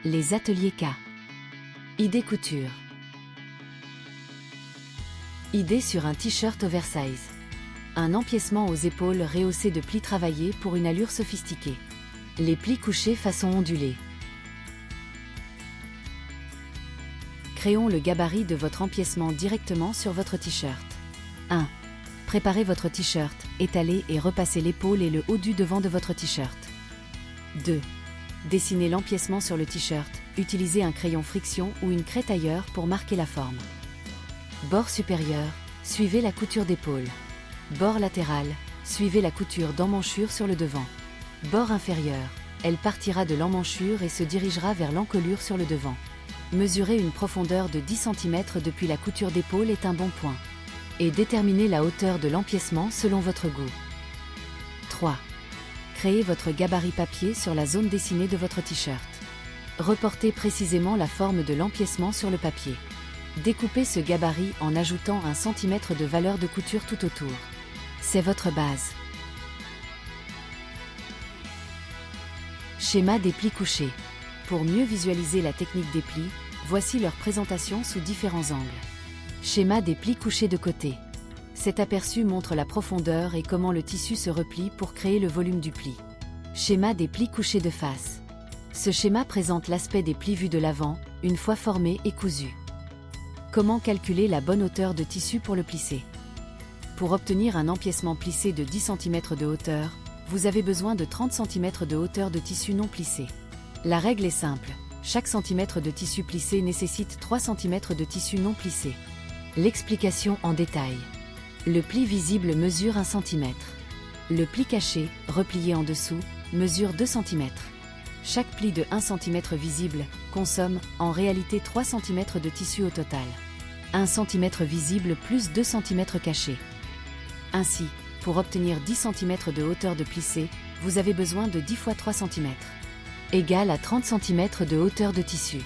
Les ateliers K. Idée couture. Idée sur un t-shirt oversize. Un empiècement aux épaules rehaussé de plis travaillés pour une allure sophistiquée. Les plis couchés façon ondulée. Créons le gabarit de votre empiècement directement sur votre t-shirt. 1. Préparez votre t-shirt, étalez et repassez l'épaule et le haut du devant de votre t-shirt. 2. Dessinez l'empiècement sur le t-shirt, utilisez un crayon friction ou une craie tailleur pour marquer la forme. Bord supérieur, suivez la couture d'épaule. Bord latéral, suivez la couture d'emmanchure sur le devant. Bord inférieur, elle partira de l'emmanchure et se dirigera vers l'encolure sur le devant. Mesurer une profondeur de 10 cm depuis la couture d'épaule est un bon point. Et déterminez la hauteur de l'empiècement selon votre goût. 3. Créez votre gabarit papier sur la zone dessinée de votre t-shirt. Reportez précisément la forme de l'empiècement sur le papier. Découpez ce gabarit en ajoutant 1 cm de valeur de couture tout autour. C'est votre base. Schéma des plis couchés. Pour mieux visualiser la technique des plis, voici leur présentation sous différents angles. Schéma des plis couchés de côté. Cet aperçu montre la profondeur et comment le tissu se replie pour créer le volume du pli. Schéma des plis couchés de face. Ce schéma présente l'aspect des plis vus de l'avant, une fois formés et cousus. Comment calculer la bonne hauteur de tissu pour le plisser? Pour obtenir un empiècement plissé de 10 cm de hauteur, vous avez besoin de 30 cm de hauteur de tissu non plissé. La règle est simple, chaque centimètre de tissu plissé nécessite 3 cm de tissu non plissé. L'explication en détail. Le pli visible mesure 1 cm. Le pli caché, replié en dessous, mesure 2 cm. Chaque pli de 1 cm visible consomme en réalité 3 cm de tissu au total. 1 cm visible plus 2 cm cachés. Ainsi, pour obtenir 10 cm de hauteur de plissé, vous avez besoin de 10 x 3 cm. Égale à 30 cm de hauteur de tissu.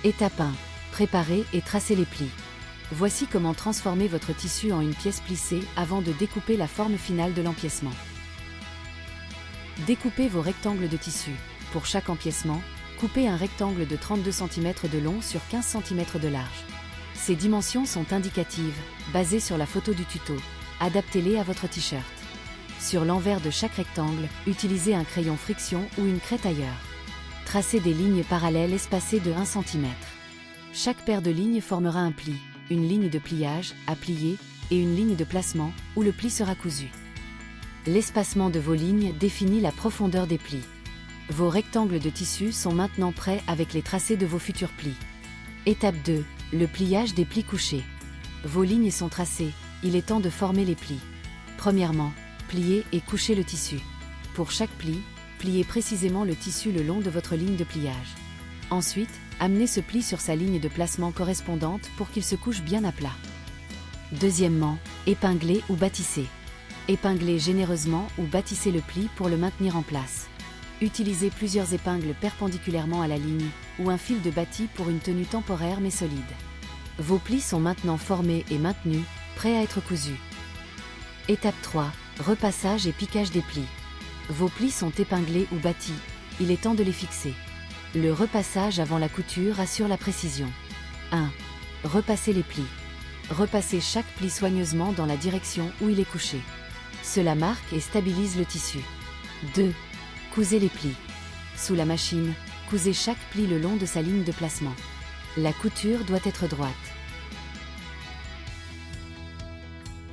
Étape 1. Préparez et tracez les plis. Voici comment transformer votre tissu en une pièce plissée avant de découper la forme finale de l'empiècement. Découpez vos rectangles de tissu. Pour chaque empiècement, coupez un rectangle de 32 cm de long sur 15 cm de large. Ces dimensions sont indicatives, basées sur la photo du tuto. Adaptez-les à votre t-shirt. Sur l'envers de chaque rectangle, utilisez un crayon friction ou une craie tailleur. Tracez des lignes parallèles espacées de 1 cm. Chaque paire de lignes formera un pli, une ligne de pliage, à plier, et une ligne de placement, où le pli sera cousu. L'espacement de vos lignes définit la profondeur des plis. Vos rectangles de tissu sont maintenant prêts avec les tracés de vos futurs plis. Étape 2. Le pliage des plis couchés. Vos lignes sont tracées, il est temps de former les plis. Premièrement, pliez et couchez le tissu. Pour chaque pli, pliez précisément le tissu le long de votre ligne de pliage. Ensuite, amenez ce pli sur sa ligne de placement correspondante pour qu'il se couche bien à plat. Deuxièmement, épinglez ou bâtissez. Épinglez généreusement ou bâtissez le pli pour le maintenir en place. Utilisez plusieurs épingles perpendiculairement à la ligne ou un fil de bâti pour une tenue temporaire mais solide. Vos plis sont maintenant formés et maintenus, prêts à être cousus. Étape 3. Repassage et piquage des plis. Vos plis sont épinglés ou bâtis, il est temps de les fixer. Le repassage avant la couture assure la précision. 1. Repassez les plis. Repassez chaque pli soigneusement dans la direction où il est couché. Cela marque et stabilise le tissu. 2. Cousez les plis. Sous la machine, cousez chaque pli le long de sa ligne de placement. La couture doit être droite.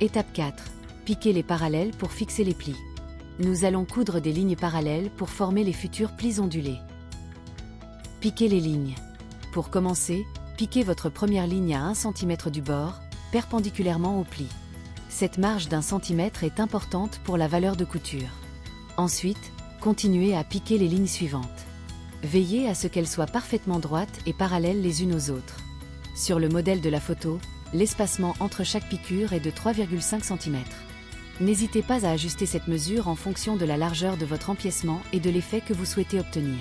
Étape 4. Piquez les parallèles pour fixer les plis. Nous allons coudre des lignes parallèles pour former les futurs plis ondulés. Piquez les lignes. Pour commencer, piquez votre première ligne à 1 cm du bord, perpendiculairement au pli. Cette marge d'1 cm est importante pour la valeur de couture. Ensuite, continuez à piquer les lignes suivantes. Veillez à ce qu'elles soient parfaitement droites et parallèles les unes aux autres. Sur le modèle de la photo, l'espacement entre chaque piqûre est de 3,5 cm. N'hésitez pas à ajuster cette mesure en fonction de la largeur de votre empiècement et de l'effet que vous souhaitez obtenir.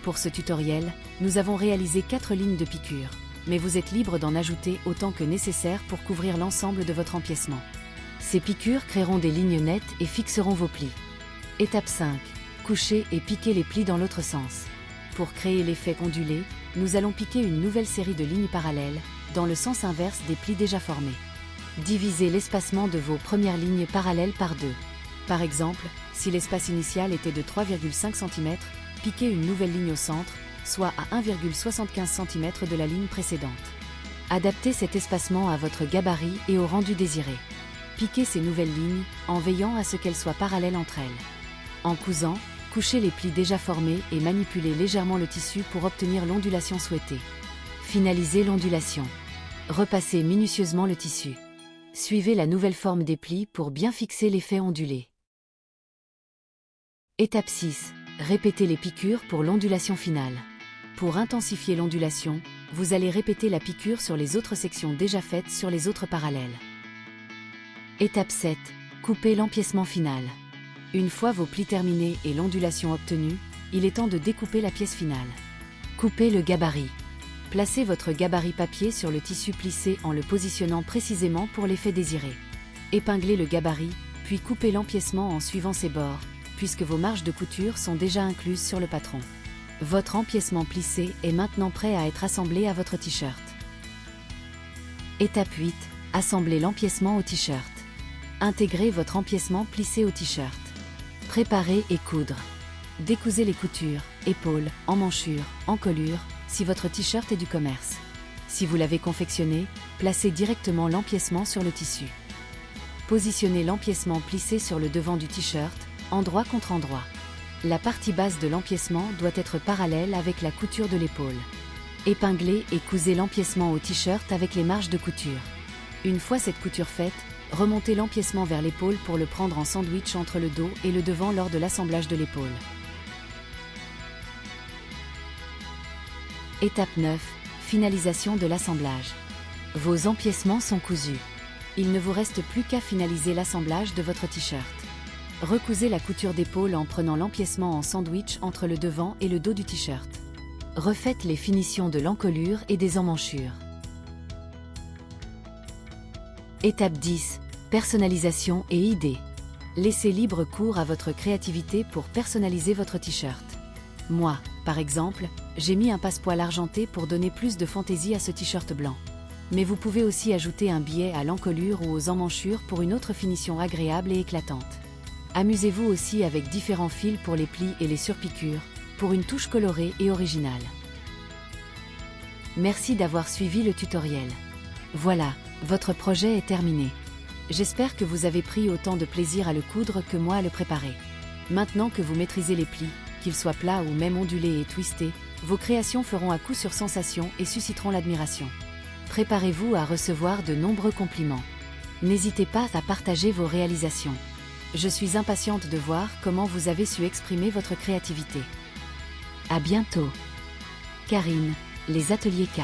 Pour ce tutoriel, nous avons réalisé 4 lignes de piqûre, mais vous êtes libre d'en ajouter autant que nécessaire pour couvrir l'ensemble de votre empiècement. Ces piqûres créeront des lignes nettes et fixeront vos plis. Étape 5. Couchez et piquez les plis dans l'autre sens. Pour créer l'effet ondulé, nous allons piquer une nouvelle série de lignes parallèles, dans le sens inverse des plis déjà formés. Divisez l'espacement de vos premières lignes parallèles par 2. Par exemple, si l'espace initial était de 3,5 cm, piquez une nouvelle ligne au centre, soit à 1,75 cm de la ligne précédente. Adaptez cet espacement à votre gabarit et au rendu désiré. Piquez ces nouvelles lignes, en veillant à ce qu'elles soient parallèles entre elles. En cousant, couchez les plis déjà formés et manipulez légèrement le tissu pour obtenir l'ondulation souhaitée. Finalisez l'ondulation. Repassez minutieusement le tissu. Suivez la nouvelle forme des plis pour bien fixer l'effet ondulé. Étape 6. Répétez les piqûres pour l'ondulation finale. Pour intensifier l'ondulation, vous allez répéter la piqûre sur les autres sections déjà faites sur les autres parallèles. Étape 7. Coupez l'empiècement final. Une fois vos plis terminés et l'ondulation obtenue, il est temps de découper la pièce finale. Coupez le gabarit. Placez votre gabarit papier sur le tissu plissé en le positionnant précisément pour l'effet désiré. Épinglez le gabarit, puis coupez l'empiècement en suivant ses bords, puisque vos marges de couture sont déjà incluses sur le patron. Votre empiècement plissé est maintenant prêt à être assemblé à votre t-shirt. Étape 8. Assemblez l'empiècement au t-shirt. Intégrez votre empiècement plissé au t-shirt. Préparer et coudre. Décousez les coutures, épaules, emmanchure, encolure, si votre t-shirt est du commerce. Si vous l'avez confectionné, placez directement l'empiècement sur le tissu. Positionnez l'empiècement plissé sur le devant du t-shirt, endroit contre endroit. La partie basse de l'empiècement doit être parallèle avec la couture de l'épaule. Épinglez et cousez l'empiècement au t-shirt avec les marges de couture. Une fois cette couture faite, remontez l'empiècement vers l'épaule pour le prendre en sandwich entre le dos et le devant lors de l'assemblage de l'épaule. Étape 9. Finalisation de l'assemblage. Vos empiècements sont cousus. Il ne vous reste plus qu'à finaliser l'assemblage de votre t-shirt. Recousez la couture d'épaule en prenant l'empiècement en sandwich entre le devant et le dos du t-shirt. Refaites les finitions de l'encolure et des emmanchures. Étape 10. Personnalisation et idées. Laissez libre cours à votre créativité pour personnaliser votre t-shirt. Moi, par exemple, j'ai mis un passepoil argenté pour donner plus de fantaisie à ce t-shirt blanc. Mais vous pouvez aussi ajouter un billet à l'encolure ou aux emmanchures pour une autre finition agréable et éclatante. Amusez-vous aussi avec différents fils pour les plis et les surpiqûres, pour une touche colorée et originale. Merci d'avoir suivi le tutoriel. Voilà, votre projet est terminé. J'espère que vous avez pris autant de plaisir à le coudre que moi à le préparer. Maintenant que vous maîtrisez les plis, qu'ils soient plats ou même ondulés et twistés, vos créations feront à coup sûr sensation et susciteront l'admiration. Préparez-vous à recevoir de nombreux compliments. N'hésitez pas à partager vos réalisations. Je suis impatiente de voir comment vous avez su exprimer votre créativité. À bientôt. Karine, les Ateliers K.